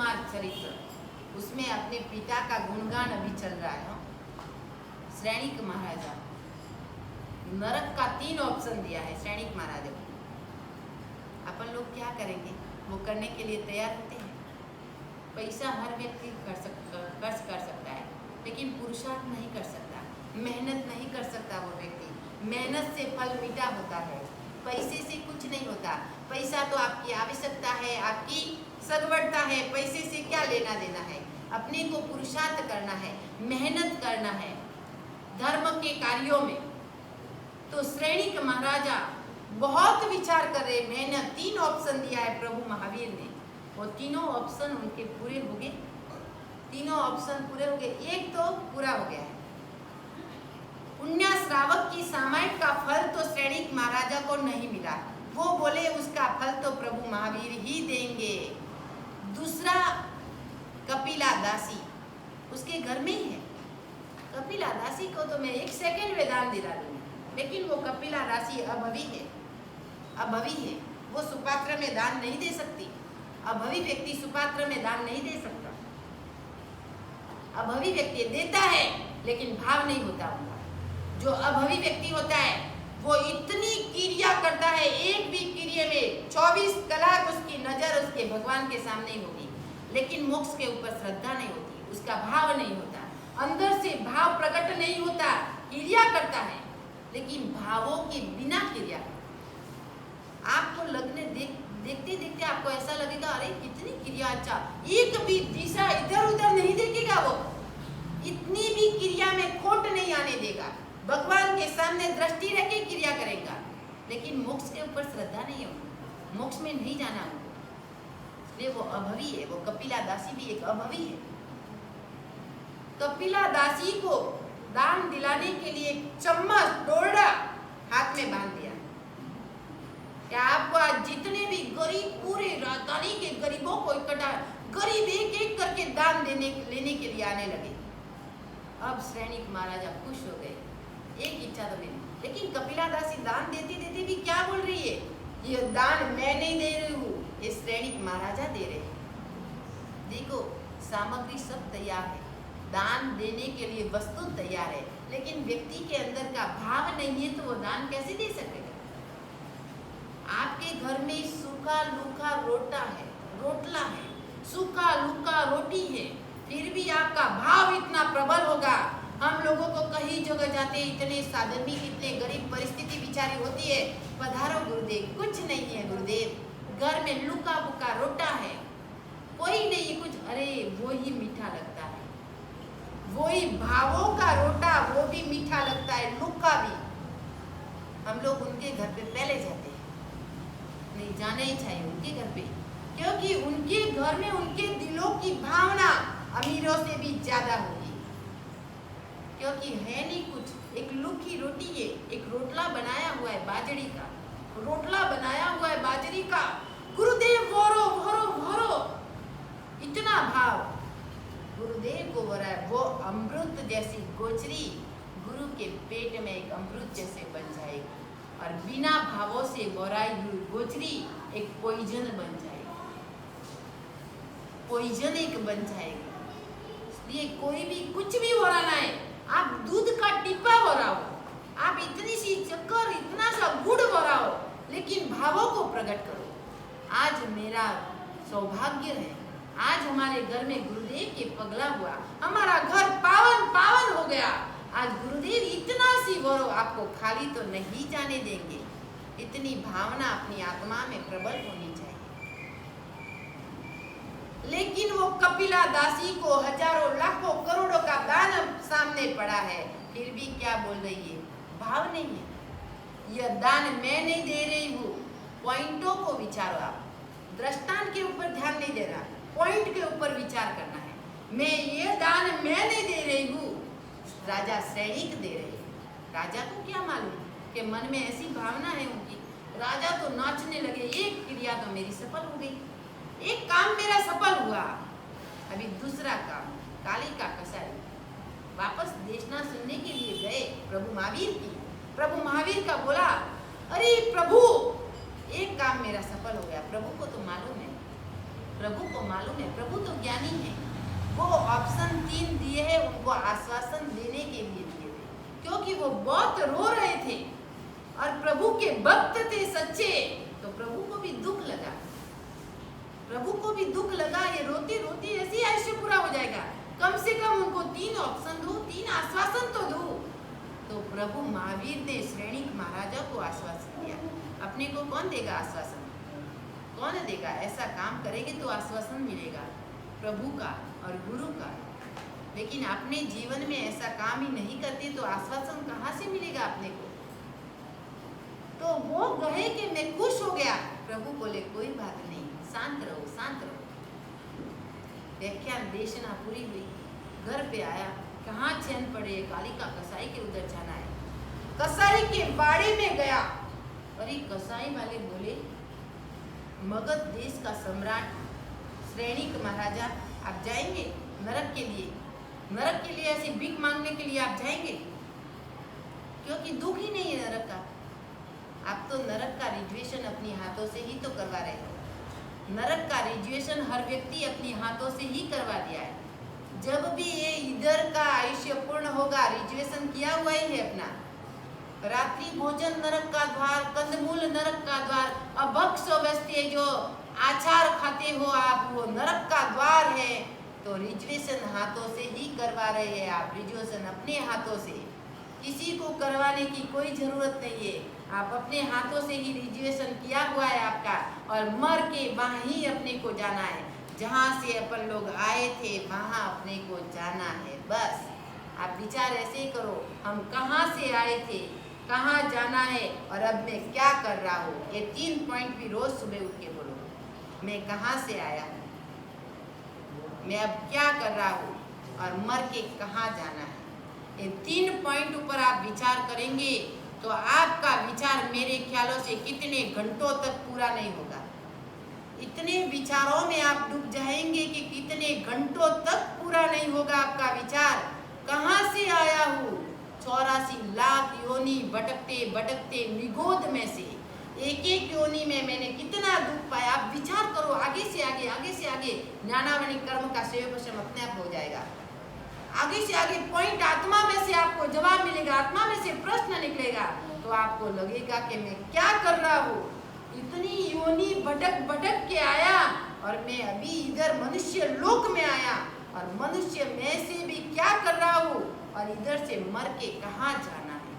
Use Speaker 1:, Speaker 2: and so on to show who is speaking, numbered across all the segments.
Speaker 1: कुमार चरित्र, उसमें अपने पिता का गुणगान अभी चल रहा है। श्रेणिक महाराजा, नरक का 3 ऑप्शन दिया है श्रेणिक महाराजा को। अपन लोग क्या करेंगे? वो करने के लिए तैयार होते हैं। पैसा हर व्यक्ति खर्च कर सकता है, लेकिन पुरुषार्थ नहीं कर सकता, मेहनत नहीं कर सकता। वो व्यक्ति मेहनत से फल मीठा होता है, पैसे से कुछ नहीं होता। पैसा तो आपकी आवश्यकता है, आपकी सगवड़ता है, पैसे से क्या लेना देना है। अपने को पुरुषार्थ करना है, मेहनत करना है धर्म के कार्यों में। तो श्रेणिक महाराजा बहुत विचार कर रहे, मेहनत 3 ऑप्शन दिया है प्रभु महावीर ने, वो तीनों ऑप्शन उनके पूरे हो गए। तीनों ऑप्शन पूरे हो गए, एक तो पूरा हो गया है। पुण्य श्रावक की सामायिक का फल तो श्रेणिक महाराजा को नहीं मिला, वो बोले उसका फल तो प्रभु महावीर ही देंगे। दूसरा कपिला दासी, उसके घर में ही है। कपिला दासी को तो मैं 1 सेकंड में दान दिला दूंगी, लेकिन वो कपिला दासी अभवी है, अभवी है। वो सुपात्र में दान नहीं दे सकती। अभवी व्यक्ति सुपात्र में दान नहीं दे सकता। अभवी व्यक्ति देता है, लेकिन भाव नहीं होता उनका। जो अभवी व्यक्ति होता है वो इतनी क्रिया करता है, एक भी क्रिया में 24 कलाक उसकी नजर उसके भगवान के सामने ही होगी, लेकिन मोक्ष के ऊपर श्रद्धा नहीं होती, उसका भाव नहीं होता, अंदर से भाव प्रकट नहीं होता। क्रिया करता है, लेकिन भावों के बिना क्रिया। आपको लगने देखते देखते आपको ऐसा लगेगा, अरे कितनी क्रिया, अच्छा एक भी दिशा इधर उधर नहीं देखेगा, वो इतनी भी क्रिया में खोट नहीं आने देगा, भगवान के सामने दृष्टि रख के क्रिया करेगा, लेकिन मोक्ष के ऊपर श्रद्धा नहीं होगी, मोक्ष में नहीं जाना उनको, इसलिए वो अभवी है। वो कपिला दासी भी एक अभवी है। कपिला दासी को दान दिलाने के लिए चम्मच डोरडा हाथ में बांध दिया। क्या आपको आज जितने भी गरीब, पूरे राजधानी के गरीबों को इकट्ठा, गरीब एक एक करके दान लेने के लिए आने लगे। अब श्रेणिक महाराजा खुश हो गए, एक इच्छा तो मेरी। लेकिन कपिला दासी दान देते देते भी क्या बोल रही है, ये दान मैं नहीं दे रही हूँ, ये श्रेणिक महाराजा दे रहे हैं। देखो सामग्री सब तैयार है, दान देने के लिए वस्तु तैयार है, लेकिन व्यक्ति के अंदर का भाव नहीं है, तो वो दान कैसे दे सकेगा? आपके घर में सूखा लूखा रोटा है, रोटला है, सूखा लूखा रोटी है, फिर भी आपका भाव इतना प्रबल होगा। हम लोगों को कहीं जगह जाते इतने साधन भी, इतने गरीब परिस्थिति बिचारी होती है, पधारो गुरुदेव, कुछ नहीं है गुरुदेव, घर में लूका बुका रोटा है, कोई नहीं कुछ, अरे वो ही मीठा लगता है, वो ही भावों का रोटा, वो भी मीठा लगता है, लूका भी। हम लोग उनके घर पे पहले जाते हैं, नहीं जाना ही चाहिए उनके घर पे, क्योंकि उनके घर में उनके दिलों की भावना अमीरों से भी ज्यादा होगी, क्योंकि है नहीं कुछ, एक लूखी रोटी है, एक रोटला बनाया हुआ है बाजरी का, रोटला बनाया हुआ है बाजरी का, गुरुदेव भरो भरो भरो, इतना भाव गुरुदेव को हो रहा है। वो अमृत जैसी गोचरी गुरु के पेट में एक अमृत जैसे बन जाएगी, और बिना भावों से बोराई हुई गोचरी एक पॉइजन बन जाएगी, पॉइजन एक बन जाएगी। इसलिए कोई भी कुछ भी हो रहा है, आप दूध का टिप्पा हो रहा हो, आप इतनी सी चक्कर, इतना सा गुड़ हो रहा हो, लेकिन भावों को प्रकट करो। आज मेरा सौभाग्य है, आज हमारे घर में गुरुदेव के पगला हुआ, हमारा घर पावन पावन हो गया। आज गुरुदेव इतना सी वरो आपको खाली तो नहीं जाने देंगे, इतनी भावना अपनी आत्मा में प्रबल होनी चाहिए। लेकिन वो कपिला दासी को हजारों लाखों करोड़ों का दान सामने पड़ा है, फिर भी क्या बोल रही है, भाव नहीं है, यह दान मैं नहीं दे रही हूँ। पॉइंटों को विचारो आप, दृष्टांत के ऊपर ध्यान नहीं देना, पॉइंट के ऊपर विचार करना है। मैं ये दान मैं नहीं दे रही हूँ, राजा श्रेणिक दे रहे हैं। राजा को क्या मालूम कि मन में ऐसी भावना है उनकी। राजा तो नाचने लगे, एक क्रिया तो मेरी सफल हो गई, एक काम मेरा सफल हुआ। अभी दूसरा काम, कालिका कसाई वापस देशना सुनने के लिए गए प्रभु महावीर की। प्रभु महावीर का बोला, अरे प्रभु एक काम मेरा सफल हो गया। प्रभु को तो मालूम है प्रभु को मालूम है, प्रभु तो ज्ञानी है। वो ऑप्शन 3 दिए हैं, उनको आश्वासन देने के लिए दिए थे, क्योंकि वो बहुत रो रहे थे और प्रभु के भक्त थे सच्चे। तो प्रभु को भी दुख लगा, प्रभु को भी दुख लगा, ये रोती रोती ऐसी आयुष्य पूरा हो जाएगा, कम से कम उनको 3 ऑप्शन दो, 3 आश्वासन तो दो। तो प्रभु महावीर ने श्रेणिक महाराजा को आश्वासन दिया। अपने को कौन देगा आश्वासन? कौन देगा? ऐसा काम करेंगे तो आश्वासन मिलेगा प्रभु का और गुरु का। लेकिन अपने जीवन में ऐसा काम ही नहीं करते तो आश्वासन कहाँ से मिलेगा अपने को? तो वो कहे कि मैं खुश हो गया। प्रभु बोले कोई बात नहीं, शांत रहो, शांत रहो। व्याख्यान देशना पूरी हुई, घर पे आया, कहाँ चैन पड़े, कालिका कसाई के उधर जाना है। कसाई के बाड़े में गया, अरे कसाई वाले बोले मगध देश का सम्राट श्रेणिक महाराजा, आप जाएंगे नरक के लिए? नरक के लिए ऐसी भीख मांगने के लिए आप जाएंगे? क्योंकि दुख ही नहीं है नरक का। आप तो नरक का रिजर्वेशन अपनी हाथों से ही तो करवा रहे हो। नरक का रिजर्वेशन हर व्यक्ति अपनी हाथों से ही करवा दिया है। जब भी ये इधर का आयुष्य पूर्ण होगा, रिजर्वेशन किया हुआ ही है अपना। रात्रि भोजन नरक का द्वार, कंदमूल नरक का द्वार, अभक्ष वस्ते जो आचार खाते हो आप, वो नरक का द्वार है। तो रिजर्वेशन हाथों से ही करवा रहे हैं आप, रिजर्वेशन अपने हाथों से, किसी को करवाने की कोई जरूरत नहीं है। आप अपने हाथों से ही रिजर्वेशन किया हुआ है आपका, और मर के वहाँ ही अपने को जाना है। जहाँ से अपन लोग आए थे वहाँ अपने को जाना है, बस। आप विचार ऐसे ही करो, हम कहाँ से आए थे, कहाँ जाना है, और अब मैं क्या कर रहा हूँ। ये 3 पॉइंट भी रोज सुबह उठ के बोलो। मैं कहाँ से आया, मैं अब क्या कर रहा हूँ, और मर के कहाँ जाना है। ये 3 पॉइंट ऊपर आप विचार करेंगे तो आपका विचार मेरे ख्यालों से कितने घंटों तक पूरा नहीं होगा। इतने विचारों में आप डूब जाएंगे कि कितने घंटों तक पूरा नहीं होगा आपका विचार। कहाँ से आया हूँ, 84 लाख योनि भटकते भटकते निगोद में से एक एक योनि में मैंने कितना दुख पाया। आप विचार करो, आगे से आगे, आगे से आगे ज्ञानावनी कर्म का सेवपशम अपने आप हो जाएगा। आगे से आगे पॉइंट आत्मा में से आपको जवाब मिलेगा, आत्मा में से प्रश्न निकलेगा, तो आपको लगेगा कि मैं क्या कर रहा हूँ। इतनी योनि भटक भटक के आया और मैं अभी इधर मनुष्य लोक में आया, और मनुष्य में से भी क्या कर रहा हूँ, और इधर से मर के कहाँ जाना है।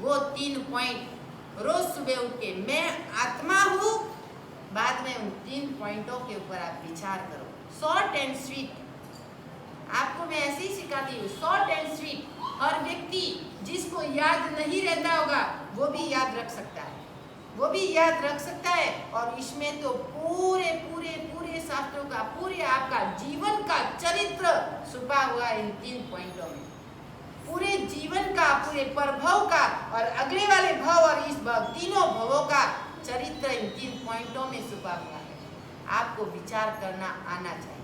Speaker 1: वो 3 पॉइंट रोज सुबह उठ के मैं आत्मा हूँ, बाद में उन 3 पॉइंटों के ऊपर आप विचार करो। शॉर्ट एंड स्वीट आपको मैं ऐसे ही सिखाती हूँ, शॉर्ट एंड स्वीट। हर व्यक्ति जिसको याद नहीं रहता होगा वो भी याद रख सकता है, वो भी याद रख सकता है। और इसमें तो पूरे पूरे पूरे शास्त्रों का, पूरे आपका जीवन का चरित्र छुपा हुआ है इन 3 पॉइंटों में। पूरे जीवन का, पूरे प्रभव का और अगले वाले भव और इस भव, तीनों भवों का चरित्र इन 3 पॉइंटों में छुपा हुआ है। आपको विचार करना आना चाहिए।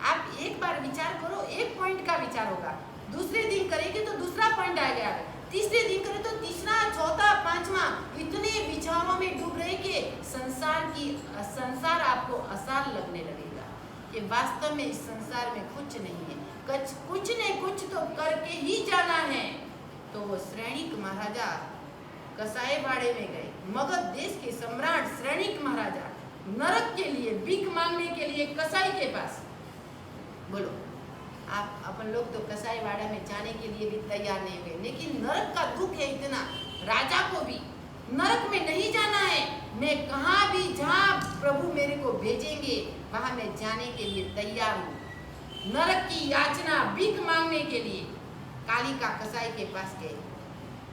Speaker 1: आप एक बार विचार करो, 1 पॉइंट का विचार होगा, दूसरे दिन करेंगे तो दूसरा पॉइंट आएगा, तीसरे दिन करें तो तीसरा, चौथा, 5वां। इतने विचारों में डूब रहे कि संसार आपको आसान लगने लगेगा कि वास्तव में इस संसार में कुछ नहीं है, कुछ नहीं, कुछ तो करके ही जाना है। तो वो श्रेणिक महाराजा कसाई बाड़े में गए। मगध देश के सम्राट श्रेणिक महाराजा नरक के लिए भीख मांगने के लिए कसाई के पास। बोलो, आप अपन लोग तो कसाई बाड़ा में जाने के लिए भी तैयार नहीं हुए, लेकिन नरक का दुख है इतना, राजा को भी नरक में नहीं जाना है। मैं कहाँ भी, जहाँ प्रभु मेरे को भेजेंगे वहाँ मैं जाने के लिए तैयार हूँ। नरक की याचना, भीख मांगने के लिए कालिका कसाई के पास गए।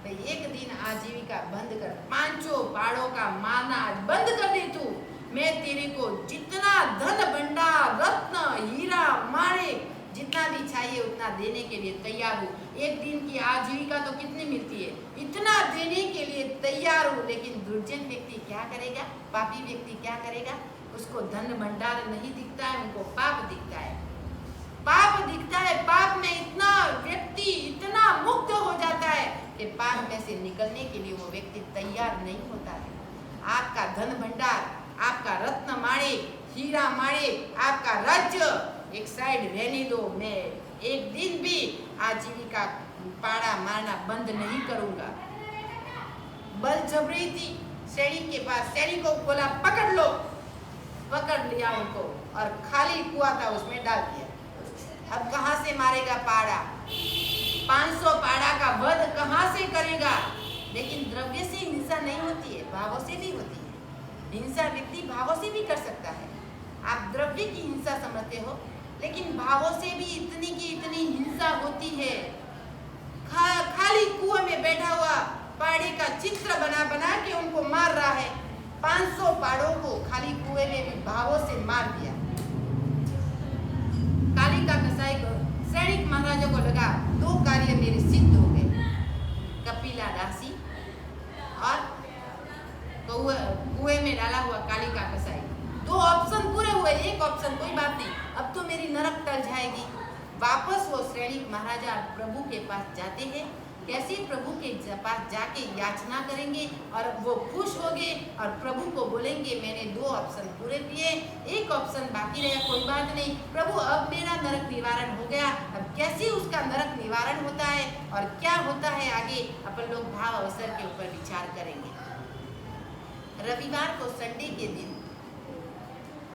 Speaker 1: भाई, एक दिन आजीविका बंद कर, 5 पहाड़ों का मारना आज बंद कर दे तू। मैं तेरे को जितना धन भंडार, रत्न, हीरा, माणिक जितना भी चाहिए उतना देने के लिए तैयार हूँ। एक दिन की आजीविका तो कितनी मिलती है, इतना देने के लिए तैयार हूँ। लेकिन दुर्जन व्यक्ति क्या करेगा, पापी व्यक्ति क्या करेगा? उसको धन भंडार नहीं दिखता है, उनको पाप दिखता है, पाप दिखता है। पाप में इतना व्यक्ति इतना मुक्त हो जाता है कि पाप में से निकलने के लिए वो व्यक्ति तैयार नहीं होता है। आपका धन भंडार, आपका रत्न माणिक, हीरा माड़े आपका राज्य एक साइड रहने दो, मैं एक दिन भी आजीविका पाड़ा मारना बंद नहीं करूंगा। बलजबरी थी सैनिक के पास, सैनिक को बोला पकड़ लो, पकड़ लिया उनको और खाली कुआं था उसमें डाल दिया। अब कहां से मारेगा पाड़ा? 500 पाड़ा का वध कहां से करेगा? लेकिन द्रव्य से हिंसा नहीं होती है, भावों से भी होती है। हिंसा व्यक्ति भावों से भी कर सकता है। आप द्रव्य की हिंसा समझते हो, लेकिन भावों से भी इतनी की इतनी हिंसा होती है। खाली कुआं में बैठा हुआ पाड़े का चित्र बना बना के उनको मार रहा है। 500 पाड़ों को खाली कुएं में भी भावों से मार दिया। कालिका कसाई को सैनिक महाराजों को लगा 2 कार्य मेरे सिद्ध हो गए, कपिला दासी और कुएं में डाला हुआ कालिका कसाई। 2 ऑप्शन पूरे हुए, एक ऑप्शन कोई बात नहीं, अब तो मेरी नरक टल जाएगी। वापस वो सैनिक महाराजा प्रभु के पास जाते हैं। कैसे प्रभु के पास जाके याचना करेंगे और वो खुश होंगे और प्रभु को बोलेंगे मैंने 2 ऑप्शन पूरे किए, एक ऑप्शन बाकी रहा, कोई बात नहीं प्रभु, अब मेरा नरक निवारण हो गया। अब कैसे उसका नरक निवारण होता है और क्या होता है आगे अपन लोग भाव अवसर के ऊपर विचार करेंगे। रविवार को, संडे के दिन